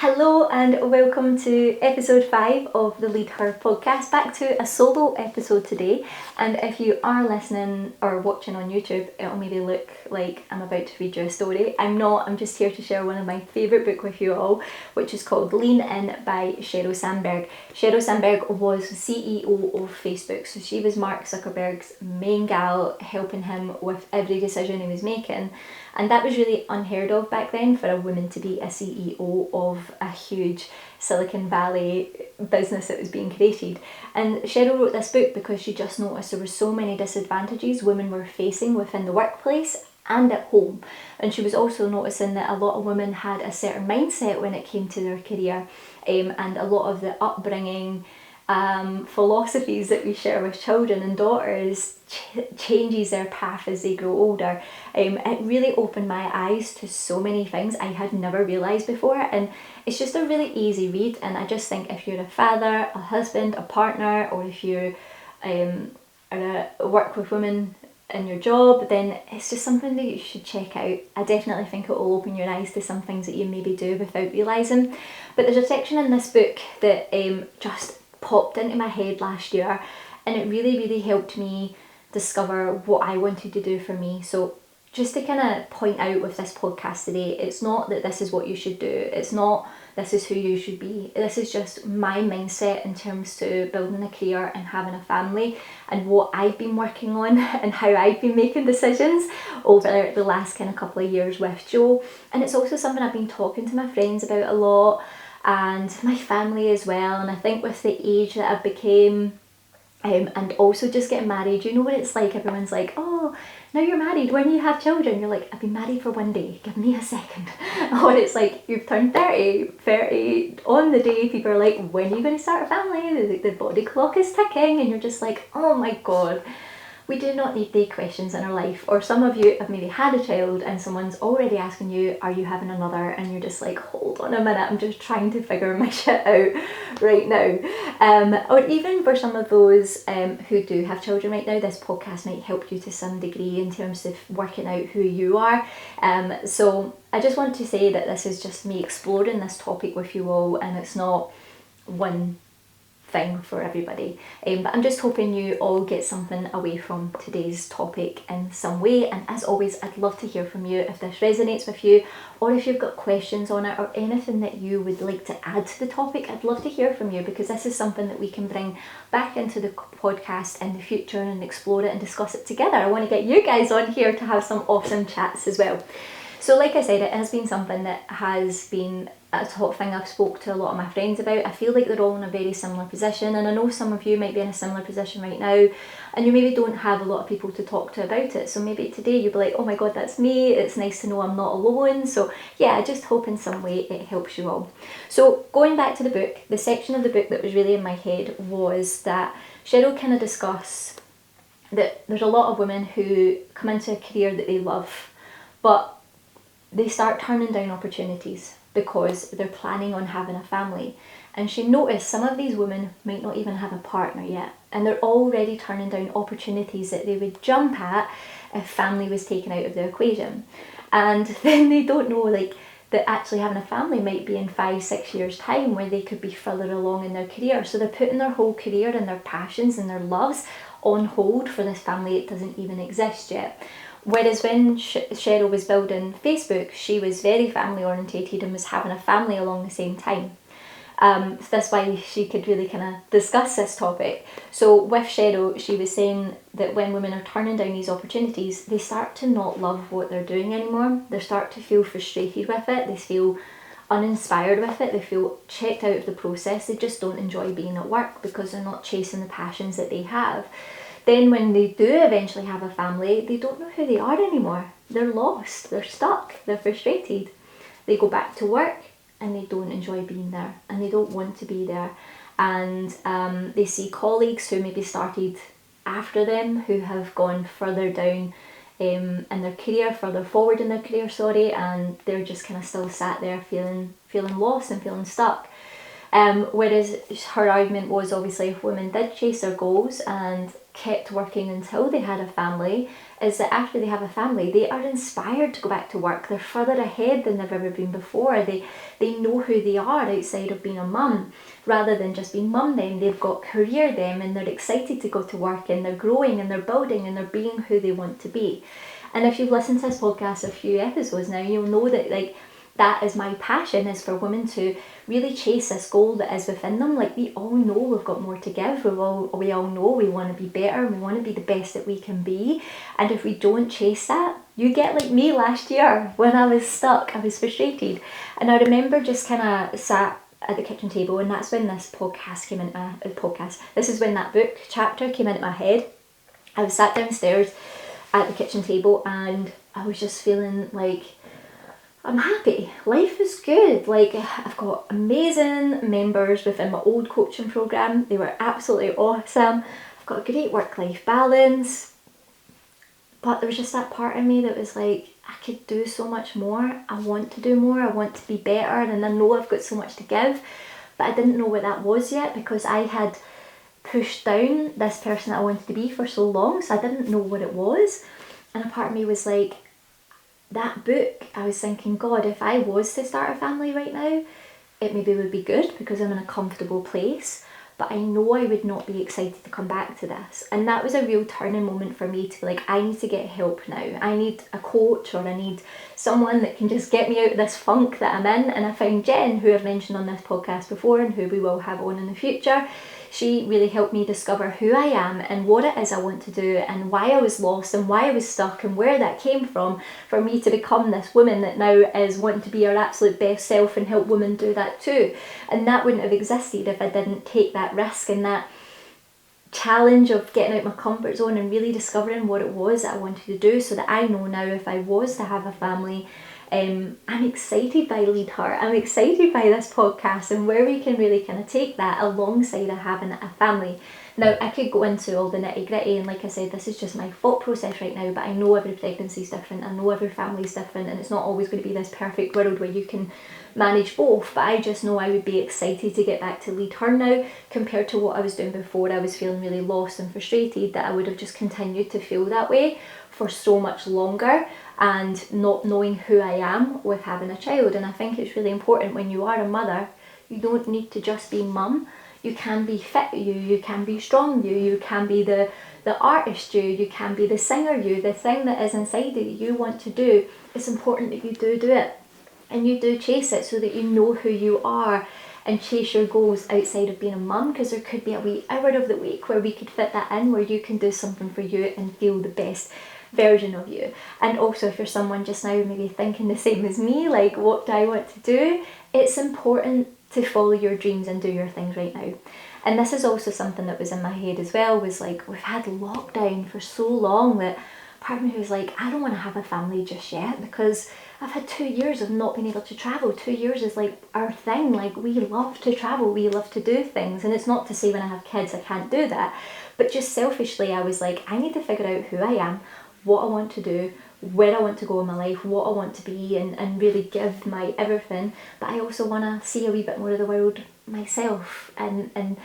Hello and welcome to episode 5 of the Lead Her podcast. Back to a solo episode today, and if you are listening or watching on YouTube, it'll maybe look like I'm about to read you a story. I'm not, I'm just here to share one of my favourite books with you all, which is called Leanne by Sheryl Sandberg. Sheryl Sandberg was CEO of Facebook, so she was Mark Zuckerberg's main gal, helping him with every decision he was making. And that was really unheard of back then, for a woman to be a CEO of a huge Silicon Valley business that was being created. And Sheryl wrote this book because she just noticed there were so many disadvantages women were facing within the workplace and at home. And she was also noticing that a lot of women had a certain mindset when it came to their career, and a lot of the upbringing philosophies that we share with children and daughters changes their path as they grow older. It really opened my eyes to so many things I had never realised before, and it's just a really easy read. And I just think if you're a father, a husband, a partner, or if you work with women in your job, then it's just something that you should check out. I definitely think it will open your eyes to some things that you maybe do without realising. But there's a section in this book that just popped into my head last year, and it really helped me discover what I wanted to do for me. So just to kind of point out with this podcast today, it's not that this is what you should do, it's not this is who you should be, this is just my mindset in terms to building a career and having a family, and what I've been working on and how I've been making decisions over the last kind of couple of years with Joe. And it's also something I've been talking to my friends about a lot, and my family as well. And I think with the age that I've became, and also just getting married, you know what it's like, everyone's like, oh, now you're married, when you have children, you're like, I've been married for 1 day, give me a second. Or it's like, you've turned 30 on the day, people are like, when are you going to start a family? The body clock is ticking, and you're just like, oh my god. We do not need day questions in our life. Or some of you have maybe had a child and someone's already asking you, are you having another? And you're just like, hold on a minute, I'm just trying to figure my shit out right now. Or even for some of those who do have children right now, this podcast might help you to some degree in terms of working out who you are. So I just want to say that this is just me exploring this topic with you all, and it's not one thing for everybody, but I'm just hoping you all get something away from today's topic in some way. And as always, I'd love to hear from you if this resonates with you, or if you've got questions on it or anything that you would like to add to the topic. I'd love to hear from you, because this is something that we can bring back into the podcast in the future and explore it and discuss it together. I want to get you guys on here to have some awesome chats as well. So like I said, it has been something that has been a top thing I've spoke to a lot of my friends about. I feel like they're all in a very similar position, and I know some of you might be in a similar position right now, and you maybe don't have a lot of people to talk to about it. So maybe today you'll be like, oh my god, that's me, it's nice to know I'm not alone. So yeah, I just hope in some way it helps you all. So going back to the book, the section of the book that was really in my head was that Sheryl kind of discussed that there's a lot of women who come into a career that they love, but they start turning down opportunities because they're planning on having a family. And she noticed some of these women might not even have a partner yet, and they're already turning down opportunities that they would jump at if family was taken out of the equation. And then they don't know that actually having a family might be in 5-6 years time, where they could be further along in their career. So they're putting their whole career and their passions and their loves on hold for this family that doesn't even exist yet. Whereas when Sheryl was building Facebook, she was very family orientated and was having a family along the same time. So that's why she could really kind of discuss this topic. So with Sheryl, she was saying that when women are turning down these opportunities, they start to not love what they're doing anymore. They start to feel frustrated with it. They feel uninspired with it. They feel checked out of the process. They just don't enjoy being at work because they're not chasing the passions that they have. Then when they do eventually have a family, they don't know who they are anymore. They're lost, they're stuck, they're frustrated. They go back to work and they don't enjoy being there, and they don't want to be there. And they see colleagues who maybe started after them, who have gone further down in their career, further forward in their career, and they're just kind of still sat there feeling lost and feeling stuck. Whereas her argument was, obviously, if women did chase their goals and kept working until they had a family, is that after they have a family, they are inspired to go back to work. They're further ahead than they've ever been before. They know who they are outside of being a mum, rather than just being mum then. They've got career then, and they're excited to go to work, and they're growing, and they're building, and they're being who they want to be. And if you've listened to this podcast a few episodes now, you'll know that that is my passion, is for women to really chase this goal that is within them. We all know we've got more to give. We all know we want to be better, and we want to be the best that we can be. And if we don't chase that, you get like me last year when I was stuck. I was frustrated, and I remember just kind of sat at the kitchen table, and that's when this podcast came into this is when that book chapter came into my head. I was sat downstairs at the kitchen table, and I was just feeling like, I'm happy. Life is good. I've got amazing members within my old coaching program. They were absolutely awesome. I've got a great work-life balance. But there was just that part of me that was like, I could do so much more. I want to do more. I want to be better. And I know I've got so much to give. But I didn't know what that was yet, because I had pushed down this person that I wanted to be for so long. So I didn't know what it was. And a part of me was like, that book, I was thinking, God, if I was to start a family right now, it maybe would be good because I'm in a comfortable place, but I know I would not be excited to come back to this. And that was a real turning moment for me to be like, I need to get help now. I need a coach, or I need someone that can just get me out of this funk that I'm in. And I found Jen, who I've mentioned on this podcast before and who we will have on in the future. She really helped me discover who I am and what it is I want to do, and why I was lost and why I was stuck and where that came from, for me to become this woman that now is wanting to be her absolute best self and help women do that too. And that wouldn't have existed if I didn't take that risk and that challenge of getting out my comfort zone and really discovering what it was that I wanted to do, so that I know now if I was to have a family, I'm excited by Lead Heart. I'm excited by this podcast and where we can really kind of take that alongside of having a family. Now, I could go into all the nitty gritty, and like I said, this is just my thought process right now, but I know every pregnancy is different. I know every family is different, and it's not always going to be this perfect world where you can manage both. But I just know I would be excited to get back to Lead Her now, compared to what I was doing before. I was feeling really lost and frustrated that I would have just continued to feel that way for so much longer, and not knowing who I am with having a child. And I think it's really important, when you are a mother, you don't need to just be mum. You can be fit you can be strong you can be the artist you can be the singer you, the thing that is inside you that you want to do. It's important that you do it, and you do chase it, so that you know who you are, and chase your goals outside of being a mum, because there could be a wee hour of the week where we could fit that in, where you can do something for you and feel the best version of you. And also, if you're someone just now maybe thinking the same as me, like, what do I want to do? It's important to follow your dreams and do your things right now. And this is also something that was in my head as well, was like, we've had lockdown for so long that part of me was like, I don't want to have a family just yet, because I've had 2 years of not being able to travel. 2 years is like our thing. Like, we love to travel, we love to do things. And it's not to say when I have kids I can't do that, but just selfishly I was like, I need to figure out who I am, what I want to do, where I want to go in my life, what I want to be, and really give my everything. But I also want to see a wee bit more of the world myself, and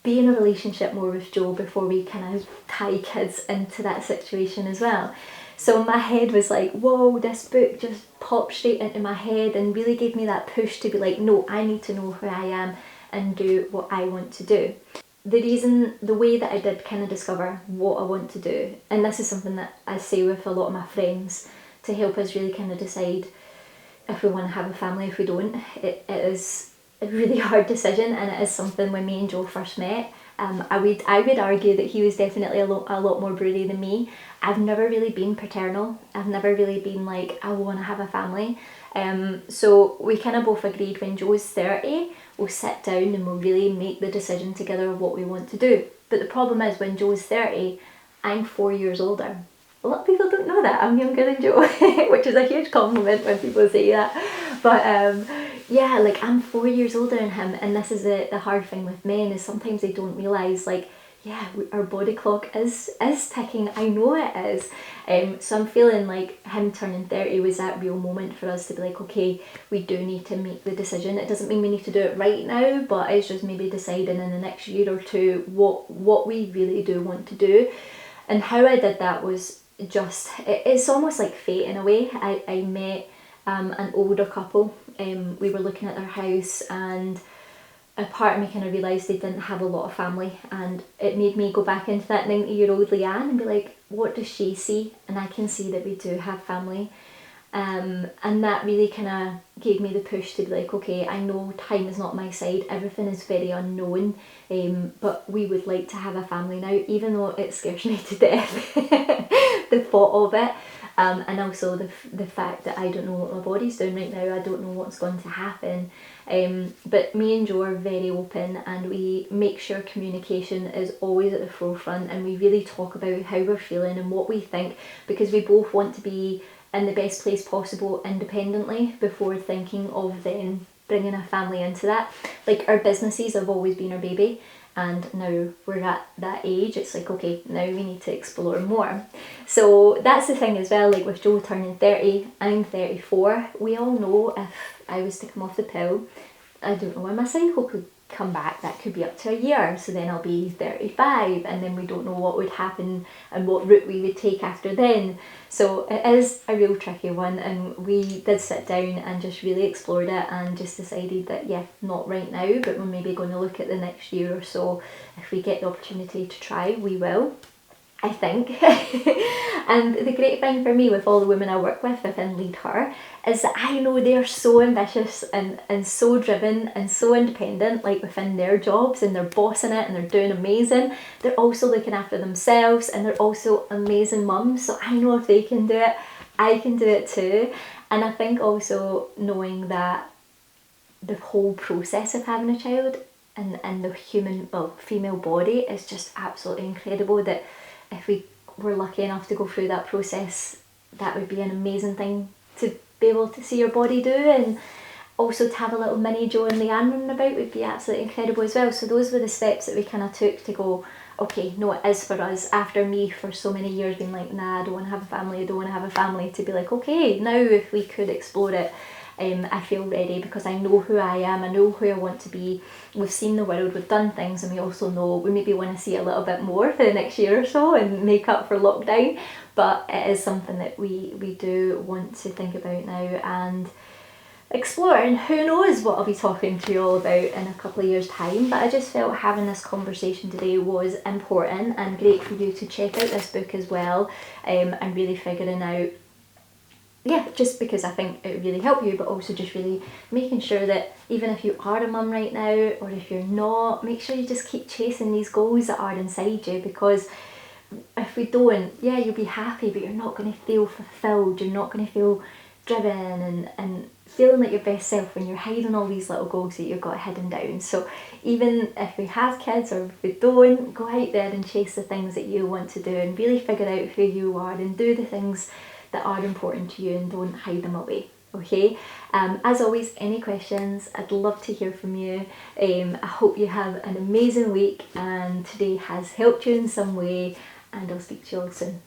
be in a relationship more with Joe before we kind of tie kids into that situation as well. So my head was like, whoa, this book just popped straight into my head and really gave me that push to be like, no, I need to know who I am and do what I want to do. The way that I did kind of discover what I want to do, and this is something that I say with a lot of my friends to help us really kind of decide if we want to have a family, if we don't. It is a really hard decision, and it is something. When me and Joe first met, I would argue that he was definitely a lot more broody than me. I've never really been paternal. I've never really been like, I want to have a family. So we kind of both agreed, when Joe's 30, we'll sit down and we'll really make the decision together of what we want to do. But the problem is, when Joe's 30, I'm 4 years older. A lot of people don't know that. I'm younger than Joe, which is a huge compliment when people say that. But yeah, like, I'm 4 years older than him, and this is the hard thing with men, is sometimes they don't realise, like, yeah, our body clock is ticking. I know it is. So I'm feeling like him turning 30 was that real moment for us to be like, okay, we do need to make the decision. It doesn't mean we need to do it right now, but it's just maybe deciding in the next year or two what we really do want to do. And how I did that was just, it's almost like fate in a way. I met an older couple. We were looking at their house, and a part of me kind of realised they didn't have a lot of family, and it made me go back into that 90-year-old Leanne and be like, what does she see? And I can see that we do have family. And that really kind of gave me the push to be like, okay, I know time is not my side, everything is very unknown, but we would like to have a family now, even though it scares me to death, the thought of it. And also the fact that I don't know what my body's doing right now, I don't know what's going to happen. But me and Joe are very open, and we make sure communication is always at the forefront, and we really talk about how we're feeling and what we think, because we both want to be in the best place possible independently before thinking of then bringing a family into that. Like, our businesses have always been our baby, and now we're at that age, it's like, okay, now we need to explore more. So that's the thing as well, like with Joe turning 30, I'm 34, we all know if I was to come off the pill, I don't know when my cycle could come back, that could be up to a year, so then I'll be 35, and then we don't know what would happen and what route we would take after then. So it is a real tricky one, and we did sit down and just really explored it and just decided that, yeah, not right now, but we're maybe going to look at the next year or so. If we get the opportunity to try, we will, I think. And the great thing for me with all the women I work with within Lead Her is that I know they're so ambitious and so driven and so independent, like within their jobs, and they're bossing it and they're doing amazing. They're also looking after themselves, and they're also amazing mums. So I know if they can do it, I can do it too. And I think also knowing that the whole process of having a child and the female body is just absolutely incredible, that if we were lucky enough to go through that process, that would be an amazing thing to be able to see your body do. And also to have a little mini Joe and Leanne running about would be absolutely incredible as well. So those were the steps that we kind of took to go, okay, no, it is for us. After me for so many years being like, nah, I don't want to have a family, I don't want to have a family, to be like, okay, now if we could explore it, I feel ready, because I know who I am, I know who I want to be. We've seen the world, we've done things, and we also know we maybe want to see a little bit more for the next year or so and make up for lockdown. But it is something that we do want to think about now and explore, and who knows what I'll be talking to you all about in a couple of years' time. But I just felt having this conversation today was important, and great for you to check out this book as well, and really figuring out, yeah, just because I think it really helped you, but also just really making sure that even if you are a mum right now, or if you're not, make sure you just keep chasing these goals that are inside you, because if we don't, yeah, you'll be happy, but you're not going to feel fulfilled, you're not going to feel driven and feeling like your best self when you're hiding all these little goals that you've got hidden down. So even if we have kids or if we don't, go out there and chase the things that you want to do, and really figure out who you are and do the things that are important to you, and don't hide them away. Okay, as always, any questions, I'd love to hear from you. I hope you have an amazing week and today has helped you in some way, and I'll speak to you all soon.